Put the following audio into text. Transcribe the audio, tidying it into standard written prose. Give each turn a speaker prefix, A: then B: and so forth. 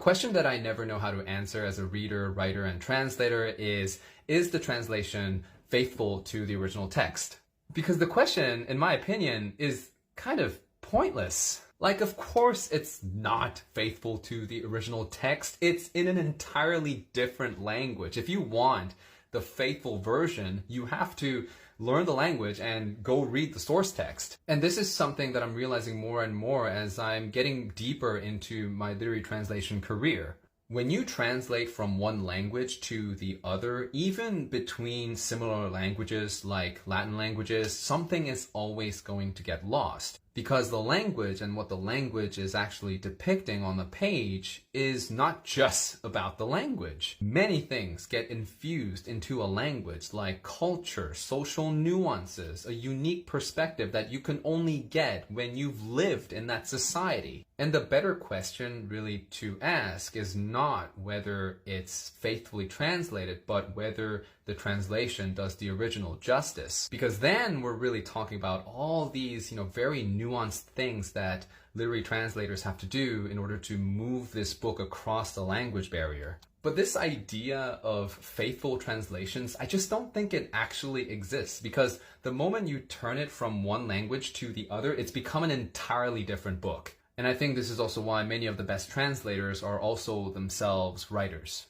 A: question that I never know how to answer as a reader, writer, and translator is the translation faithful to the original text? Because the question, in my opinion, is kind of pointless. Like, of course it's not faithful to the original text. It's in an entirely different language. If you want the faithful version, you have to learn the language and go read the source text. And this is something that I'm realizing more and more as I'm getting deeper into my literary translation career. When you translate from one language to the other, even between similar languages like Latin languages, something is always going to get lost. Because the language and what the language is actually depicting on the page is not just about the language. Many things get infused into a language, like culture, social nuances, a unique perspective that you can only get when you've lived in that society. And the better question really to ask is not whether it's faithfully translated, but whether the translation does the original justice. Because then we're really talking about all these, very nuanced things that literary translators have to do in order to move this book across the language barrier. But this idea of faithful translations, I just don't think it actually exists, because the moment you turn it from one language to the other, it's become an entirely different book. And I think this is also why many of the best translators are also themselves writers.